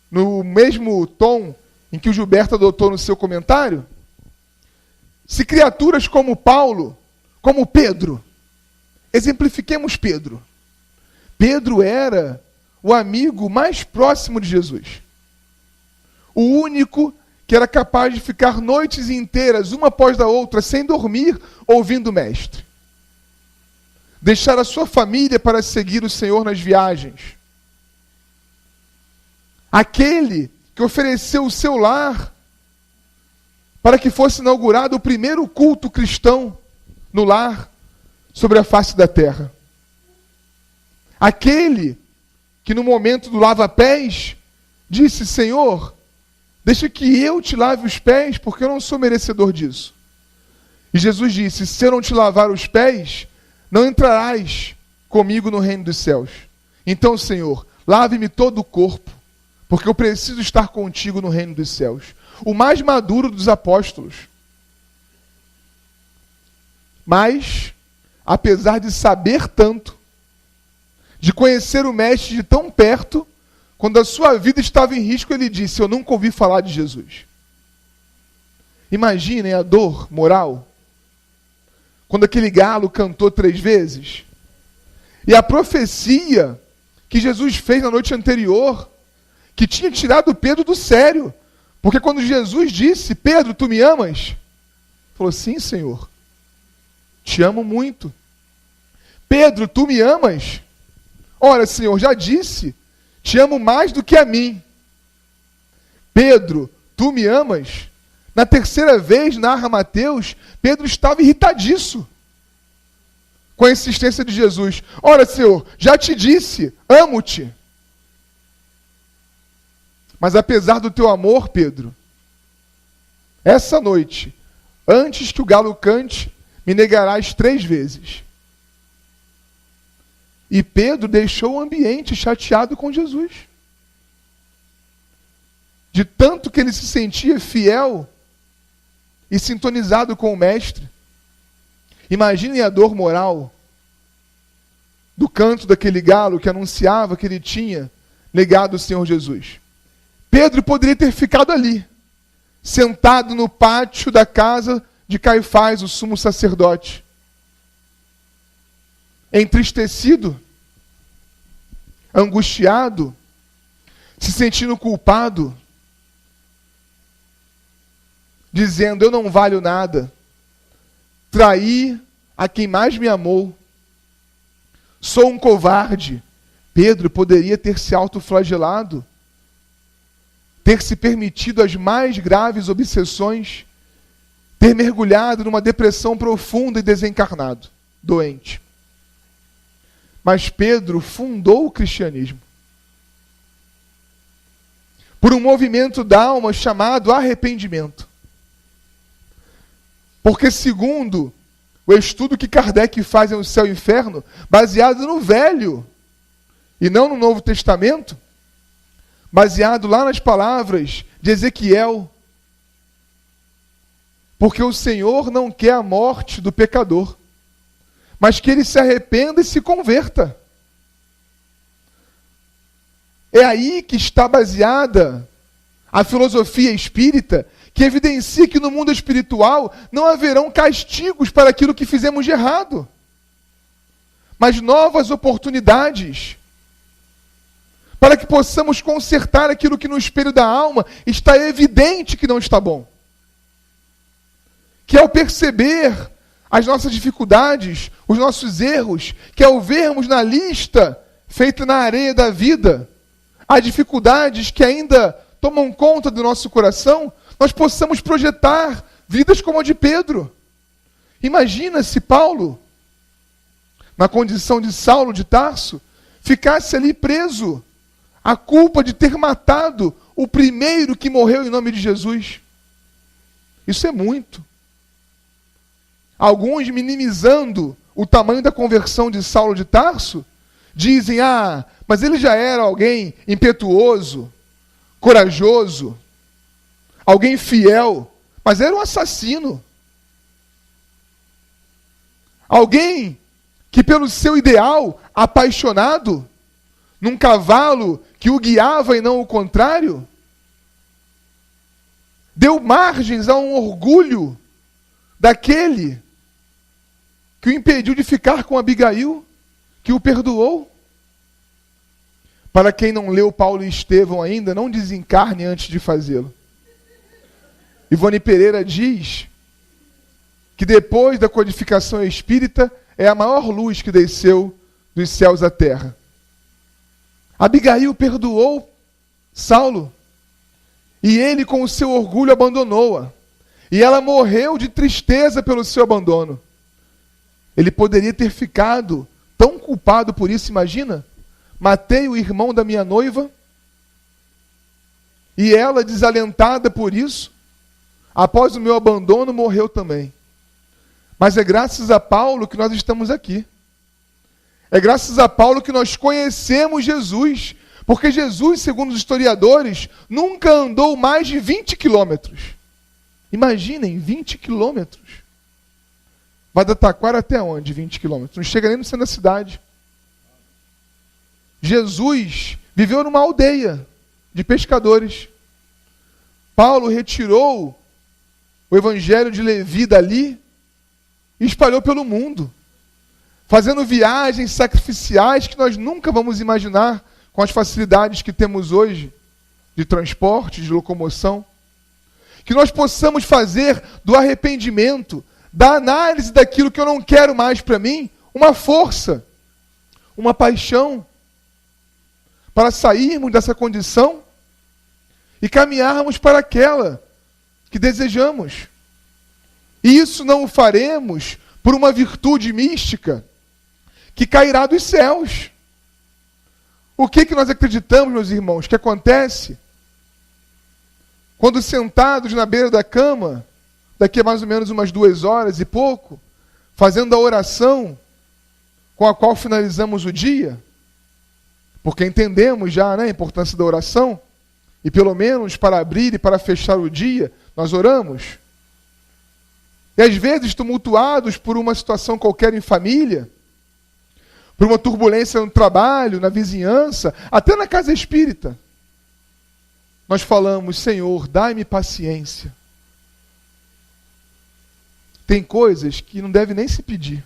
no mesmo tom em que o Gilberto adotou no seu comentário, se criaturas como Paulo, como Pedro, exemplifiquemos Pedro. Pedro era o amigo mais próximo de Jesus. O único que era capaz de ficar noites inteiras, uma após a outra, sem dormir, ouvindo o Mestre. Deixar a sua família para seguir o Senhor nas viagens. Aquele que ofereceu o seu lar para que fosse inaugurado o primeiro culto cristão no lar sobre a face da terra. Aquele que no momento do lava-pés disse: Senhor, deixa que eu te lave os pés, porque eu não sou merecedor disso. E Jesus disse: se eu não te lavar os pés, não entrarás comigo no reino dos céus. Então, Senhor, lave-me todo o corpo, porque eu preciso estar contigo no reino dos céus. O mais maduro dos apóstolos. Mas, apesar de saber tanto, de conhecer o Mestre de tão perto, quando a sua vida estava em risco, ele disse: eu nunca ouvi falar de Jesus. Imaginem a dor moral. Quando aquele galo cantou 3 vezes. E a profecia que Jesus fez na noite anterior, que tinha tirado Pedro do sério. Porque quando Jesus disse: Pedro, tu me amas? Ele falou: sim, Senhor. Te amo muito. Pedro, tu me amas? Ora, Senhor, já disse, te amo mais do que a mim. Pedro, tu me amas? Na terceira vez, narra Mateus, Pedro estava irritadiço com a insistência de Jesus. Ora, Senhor, já te disse, amo-te. Mas apesar do teu amor, Pedro, essa noite, antes que o galo cante, me negarás 3 vezes. E Pedro deixou o ambiente chateado com Jesus. De tanto que ele se sentia fiel e sintonizado com o Mestre. Imaginem a dor moral do canto daquele galo que anunciava que ele tinha negado o Senhor Jesus. Pedro poderia ter ficado ali, sentado no pátio da casa de Caifás, o sumo sacerdote, entristecido, angustiado, se sentindo culpado, dizendo: eu não valho nada, traí a quem mais me amou, sou um covarde. Pedro poderia ter se autoflagelado, ter se permitido as mais graves obsessões, ter mergulhado numa depressão profunda e desencarnado, doente. Mas Pedro fundou o cristianismo por um movimento da alma chamado arrependimento. Porque segundo o estudo que Kardec faz em O Céu e o Inferno, baseado no Velho e não no Novo Testamento, baseado lá nas palavras de Ezequiel, porque o Senhor não quer a morte do pecador, mas que ele se arrependa e se converta. É aí que está baseada a filosofia espírita, que evidencia que no mundo espiritual não haverão castigos para aquilo que fizemos de errado, mas novas oportunidades para que possamos consertar aquilo que no espelho da alma está evidente que não está bom. Que ao perceber as nossas dificuldades, os nossos erros, que ao vermos na lista feita na areia da vida, as dificuldades que ainda tomam conta do nosso coração, nós possamos projetar vidas como a de Pedro. Imagina se Paulo, na condição de Saulo de Tarso, ficasse ali preso à culpa de ter matado o primeiro que morreu em nome de Jesus. Isso é muito. Alguns, minimizando o tamanho da conversão de Saulo de Tarso, dizem: mas ele já era alguém impetuoso, corajoso, alguém fiel, mas era um assassino. Alguém que pelo seu ideal, apaixonado, num cavalo que o guiava e não o contrário, deu margens a um orgulho daquele que o impediu de ficar com Abigail, que o perdoou. Para quem não leu Paulo e Estevão ainda, não desencarne antes de fazê-lo. Ivone Pereira diz que depois da codificação espírita é a maior luz que desceu dos céus à terra. Abigail perdoou Saulo e ele com o seu orgulho abandonou-a. E ela morreu de tristeza pelo seu abandono. Ele poderia ter ficado tão culpado por isso, imagina? Matei o irmão da minha noiva e ela, desalentada por isso, após o meu abandono, morreu também. Mas é graças a Paulo que nós estamos aqui. É graças a Paulo que nós conhecemos Jesus. Porque Jesus, segundo os historiadores, nunca andou mais de 20 quilômetros. Imaginem, 20 quilômetros. Vai da Taquara até onde, 20 quilômetros? Não chega nem no centro da cidade. Jesus viveu numa aldeia de pescadores. Paulo retirou o evangelho de Levi dali e espalhou pelo mundo, fazendo viagens sacrificiais que nós nunca vamos imaginar com as facilidades que temos hoje de transporte, de locomoção. Que nós possamos fazer do arrependimento, da análise daquilo que eu não quero mais para mim, uma força, uma paixão, para sairmos dessa condição e caminharmos para aquela que desejamos. E isso não o faremos por uma virtude mística que cairá dos céus. O que nós acreditamos, meus irmãos, que acontece quando sentados na beira da cama, daqui a mais ou menos umas 2 horas e pouco, fazendo a oração com a qual finalizamos o dia, porque entendemos já, né, a importância da oração, e pelo menos para abrir e para fechar o dia, nós oramos. E às vezes tumultuados por uma situação qualquer em família, por uma turbulência no trabalho, na vizinhança, até na casa espírita, nós falamos: Senhor, dai-me paciência. Tem coisas que não deve nem se pedir.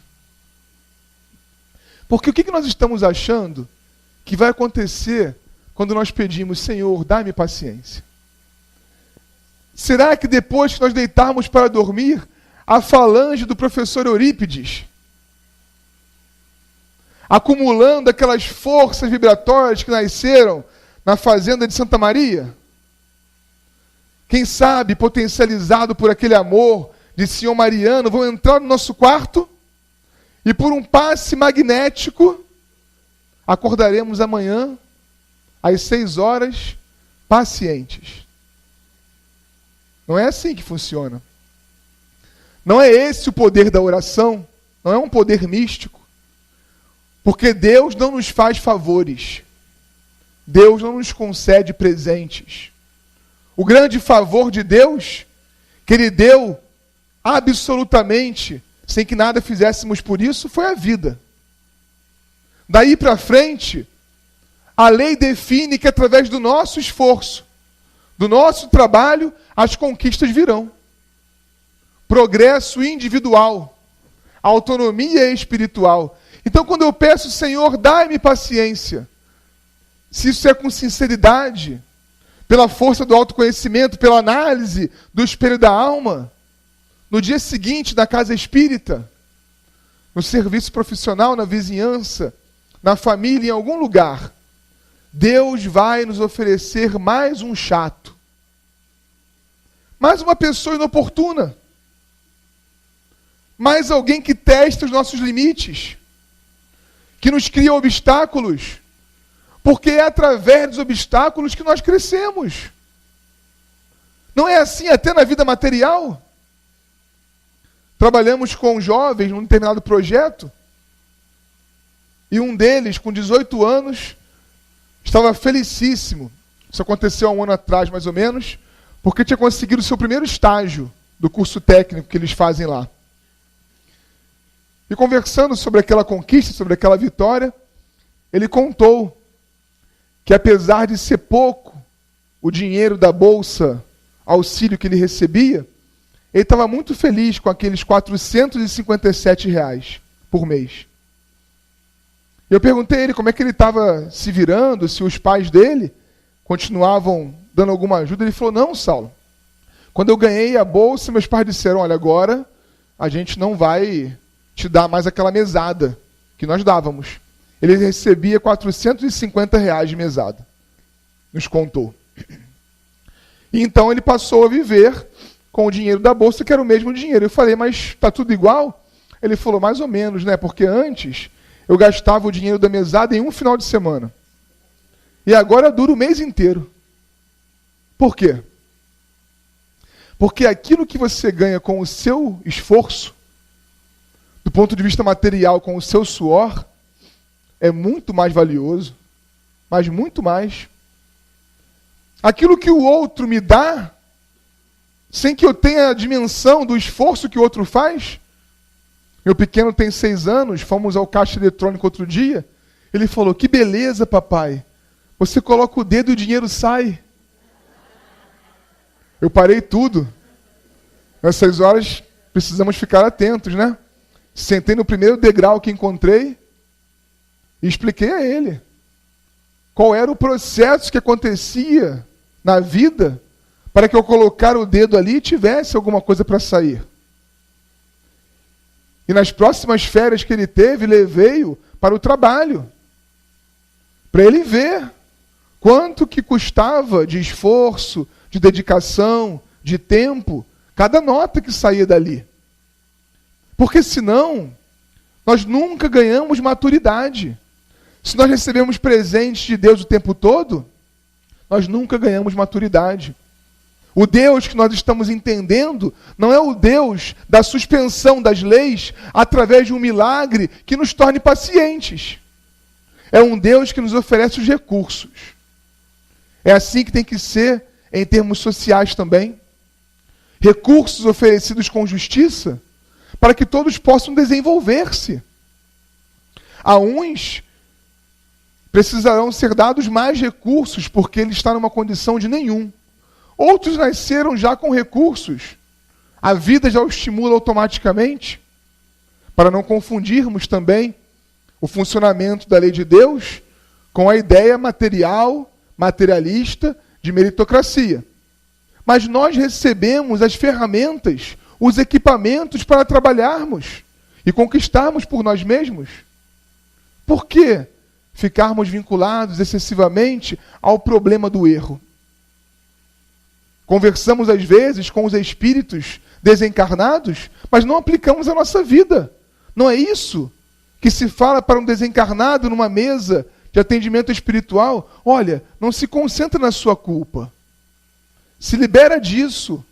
Porque o que nós estamos achando que vai acontecer quando nós pedimos: Senhor, dá-me paciência? Será que depois que nós deitarmos para dormir, a falange do professor Eurípides, acumulando aquelas forças vibratórias que nasceram na fazenda de Santa Maria, quem sabe potencializado por aquele amor de senhor Mariano, vão entrar no nosso quarto e por um passe magnético acordaremos amanhã às 6 horas pacientes? Não é assim que funciona. Não é esse o poder da oração, não é um poder místico. Porque Deus não nos faz favores. Deus não nos concede presentes. O grande favor de Deus, que Ele deu absolutamente, sem que nada fizéssemos por isso, foi a vida. Daí para frente, a lei define que através do nosso esforço, do nosso trabalho, as conquistas virão. Progresso individual, autonomia espiritual. Então, quando eu peço: Senhor, dai-me paciência, se isso é com sinceridade, pela força do autoconhecimento, pela análise do espelho da alma, no dia seguinte, na casa espírita, no serviço profissional, na vizinhança, na família, em algum lugar, Deus vai nos oferecer mais um chato, mais uma pessoa inoportuna, mais alguém que testa os nossos limites, que nos cria obstáculos, porque é através dos obstáculos que nós crescemos. Não é assim até na vida material? Trabalhamos com jovens num determinado projeto, e um deles, com 18 anos, estava felicíssimo. Isso aconteceu há 1 ano atrás, mais ou menos, porque tinha conseguido o seu primeiro estágio do curso técnico que eles fazem lá. E conversando sobre aquela conquista, sobre aquela vitória, ele contou que apesar de ser pouco o dinheiro da bolsa auxílio que ele recebia, ele estava muito feliz com aqueles R$457 por mês. Eu perguntei a ele como é que ele estava se virando, se os pais dele continuavam dando alguma ajuda. Ele falou, não, Saulo, quando eu ganhei a bolsa, meus pais disseram, olha, agora a gente não vai te dar mais aquela mesada que nós dávamos. Ele recebia R$450 de mesada, nos contou. E então ele passou a viver com o dinheiro da bolsa, que era o mesmo dinheiro. Eu falei, mas está tudo igual? Ele falou, mais ou menos, né? Porque antes eu gastava o dinheiro da mesada em um final de semana. E agora dura o mês inteiro. Por quê? Porque aquilo que você ganha com o seu esforço, do ponto de vista material, com o seu suor, é muito mais valioso, mas muito mais. Aquilo que o outro me dá, sem que eu tenha a dimensão do esforço que o outro faz. Meu pequeno tem 6 anos, fomos ao caixa eletrônico outro dia, ele falou, que beleza, papai, você coloca o dedo e o dinheiro sai. Eu parei tudo. Nessas horas, precisamos ficar atentos, né? Sentei no primeiro degrau que encontrei e expliquei a ele qual era o processo que acontecia na vida para que eu colocar o dedo ali e tivesse alguma coisa para sair. E nas próximas férias que ele teve, levei-o para o trabalho, para ele ver quanto que custava de esforço, de dedicação, de tempo, cada nota que saía dali. Porque senão, nós nunca ganhamos maturidade. Se nós recebemos presentes de Deus o tempo todo, nós nunca ganhamos maturidade. O Deus que nós estamos entendendo não é o Deus da suspensão das leis através de um milagre que nos torne pacientes. É um Deus que nos oferece os recursos. É assim que tem que ser em termos sociais também. Recursos oferecidos com justiça para que todos possam desenvolver-se. A uns precisarão ser dados mais recursos porque ele está numa condição de nenhum. Outros nasceram já com recursos. A vida já o estimula automaticamente. Para não confundirmos também o funcionamento da lei de Deus com a ideia material, materialista de meritocracia. Mas nós recebemos as ferramentas, os equipamentos para trabalharmos e conquistarmos por nós mesmos. Por que ficarmos vinculados excessivamente ao problema do erro? Conversamos às vezes com os espíritos desencarnados, mas não aplicamos à nossa vida. Não é isso que se fala para um desencarnado numa mesa de atendimento espiritual? Olha, não se concentra na sua culpa. Se libera disso.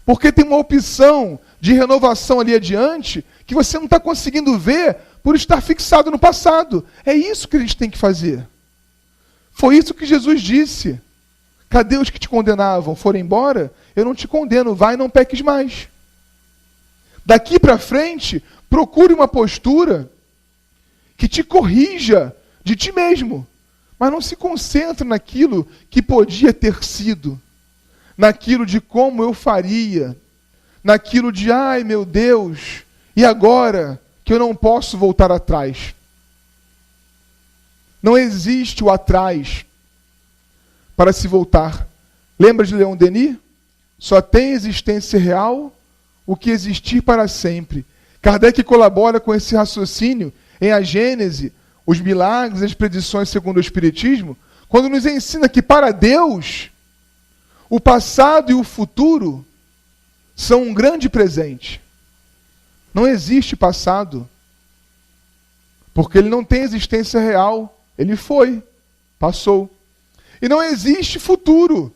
Porque tem uma opção de renovação ali adiante que você não está conseguindo ver por estar fixado no passado. É isso que a gente tem que fazer. Foi isso que Jesus disse. Cadê os que te condenavam? Foram embora? Eu não te condeno, vai e não peques mais. Daqui para frente, procure uma postura que te corrija de ti mesmo. Mas não se concentre naquilo que podia ter sido. Naquilo de como eu faria. Naquilo de, ai meu Deus, e agora que eu não posso voltar atrás. Não existe o atrás para se voltar. Lembra de Leon Denis? Só tem existência real o que existir para sempre. Kardec colabora com esse raciocínio em A Gênese, os milagres e as predições segundo o Espiritismo, quando nos ensina que para Deus, o passado e o futuro são um grande presente. Não existe passado, porque ele não tem existência real. Ele foi, passou. E não existe futuro,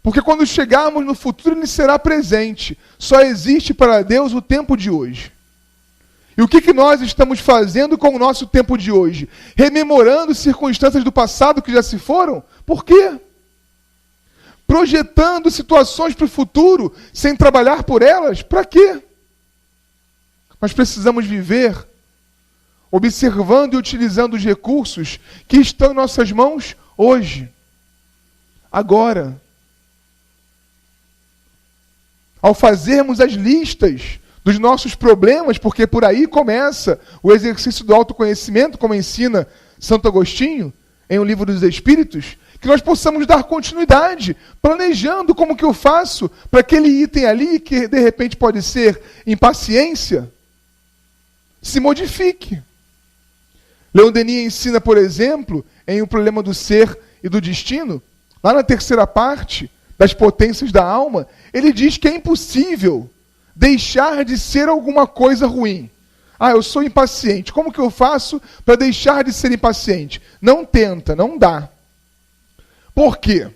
porque quando chegarmos no futuro ele será presente. Só existe para Deus o tempo de hoje. E o que nós estamos fazendo com o nosso tempo de hoje? Rememorando circunstâncias do passado que já se foram? Por quê? Projetando situações para o futuro sem trabalhar por elas? Para quê? Nós precisamos viver observando e utilizando os recursos que estão em nossas mãos hoje, agora. Ao fazermos as listas dos nossos problemas, porque por aí começa o exercício do autoconhecimento, como ensina Santo Agostinho, em O Livro dos Espíritos, que nós possamos dar continuidade, planejando como que eu faço para aquele item ali, que de repente pode ser impaciência, se modifique. Leon Denis ensina, por exemplo, em O Problema do Ser e do Destino, lá na terceira parte das potências da alma, ele diz que é impossível deixar de ser alguma coisa ruim. Ah, eu sou impaciente. Como que eu faço para deixar de ser impaciente? Não tenta, não dá. Por quê?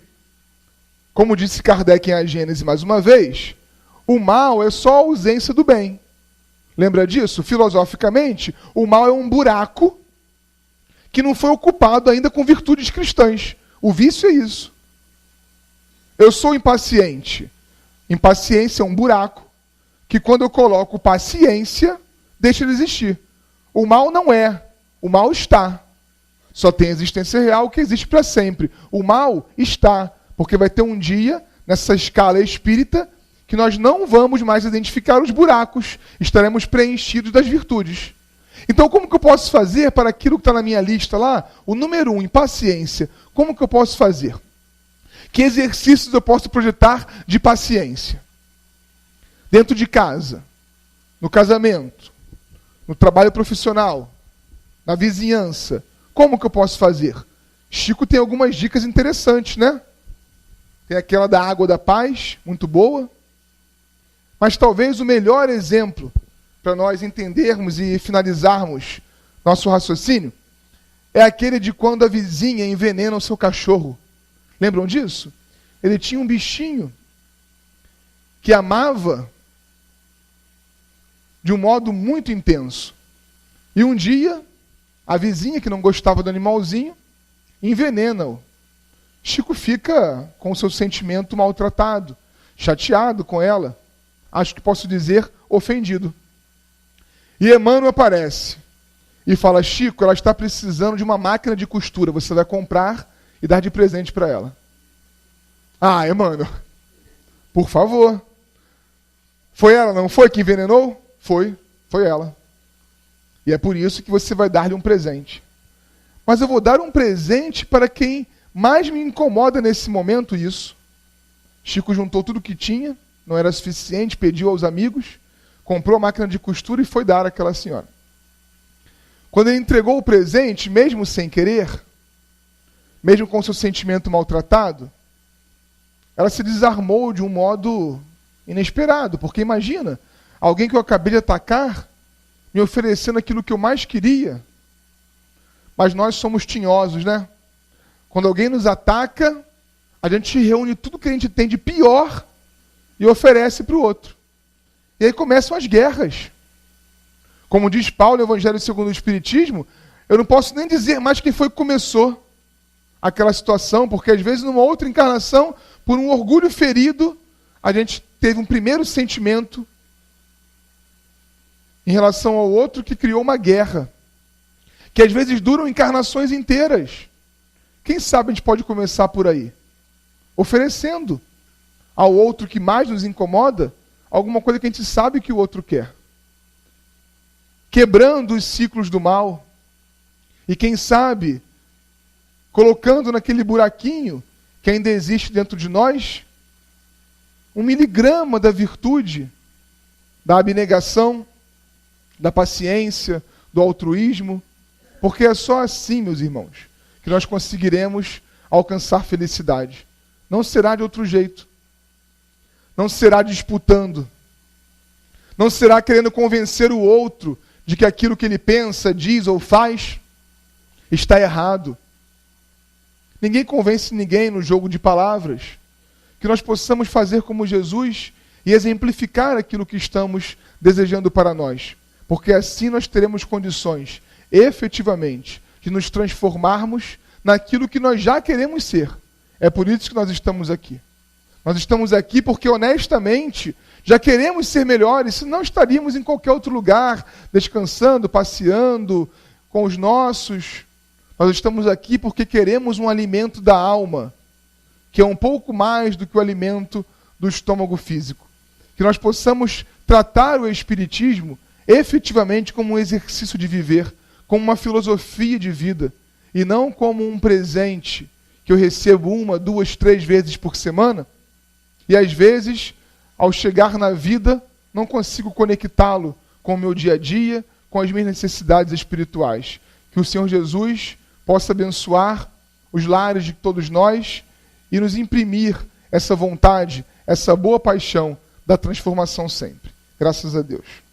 Como disse Kardec em A Gênese mais uma vez, o mal é só a ausência do bem. Lembra disso? Filosoficamente, o mal é um buraco que não foi ocupado ainda com virtudes cristãs. O vício é isso. Eu sou impaciente. Impaciência é um buraco que quando eu coloco paciência, deixa de existir. O mal não é. O mal está. Só tem existência real que existe para sempre. O mal está. Porque vai ter um dia, nessa escala espírita, que nós não vamos mais identificar os buracos. Estaremos preenchidos das virtudes. Então, como que eu posso fazer para aquilo que está na minha lista lá? O número 1, impaciência. Como que eu posso fazer? Que exercícios eu posso projetar de paciência? Dentro de casa, no casamento, no trabalho profissional, na vizinhança. Como que eu posso fazer? Chico tem algumas dicas interessantes, né? Tem aquela da água da paz, muito boa. Mas talvez o melhor exemplo para nós entendermos e finalizarmos nosso raciocínio é aquele de quando a vizinha envenena o seu cachorro. Lembram disso? Ele tinha um bichinho que amava de um modo muito intenso. E um dia, a vizinha, que não gostava do animalzinho, envenena-o. Chico fica com o seu sentimento maltratado, chateado com ela. Acho que posso dizer, ofendido. E Emmanuel aparece e fala: Chico, ela está precisando de uma máquina de costura. Você vai comprar e dar de presente para ela. Ah, Emmanuel, por favor. Foi ela, não foi, que envenenou? Foi ela. E é por isso que você vai dar-lhe um presente. Mas eu vou dar um presente para quem mais me incomoda nesse momento isso. Chico juntou tudo que tinha, não era suficiente, pediu aos amigos, comprou a máquina de costura e foi dar àquela senhora. Quando ele entregou o presente, mesmo sem querer, mesmo com seu sentimento maltratado, ela se desarmou de um modo inesperado, porque imagina, alguém que eu acabei de atacar, me oferecendo aquilo que eu mais queria. Mas nós somos tinhosos, né? Quando alguém nos ataca, a gente reúne tudo que a gente tem de pior e oferece para o outro. E aí começam as guerras. Como diz Paulo no Evangelho segundo o Espiritismo, eu não posso nem dizer mais quem foi que começou aquela situação, porque às vezes numa outra encarnação, por um orgulho ferido, a gente teve um primeiro sentimento em relação ao outro que criou uma guerra, que às vezes duram encarnações inteiras. Quem sabe a gente pode começar por aí, oferecendo ao outro que mais nos incomoda alguma coisa que a gente sabe que o outro quer. Quebrando os ciclos do mal. E quem sabe, colocando naquele buraquinho que ainda existe dentro de nós, 1 miligrama da virtude, da abnegação, da paciência, do altruísmo, porque é só assim, meus irmãos, que nós conseguiremos alcançar felicidade. Não será de outro jeito. Não será disputando. Não será querendo convencer o outro de que aquilo que ele pensa, diz ou faz está errado. Ninguém convence ninguém no jogo de palavras. Que nós possamos fazer como Jesus e exemplificar aquilo que estamos desejando para nós. Porque assim nós teremos condições, efetivamente, de nos transformarmos naquilo que nós já queremos ser. É por isso que nós estamos aqui. Nós estamos aqui porque, honestamente, já queremos ser melhores, senão estaríamos em qualquer outro lugar, descansando, passeando, com os nossos. Nós estamos aqui porque queremos um alimento da alma, que é um pouco mais do que o alimento do estômago físico. Que nós possamos tratar o Espiritismo efetivamente como um exercício de viver, como uma filosofia de vida, e não como um presente que eu recebo 1, 2, 3 vezes por semana, e às vezes, ao chegar na vida, não consigo conectá-lo com o meu dia a dia, com as minhas necessidades espirituais. Que o Senhor Jesus possa abençoar os lares de todos nós e nos imprimir essa vontade, essa boa paixão da transformação sempre. Graças a Deus.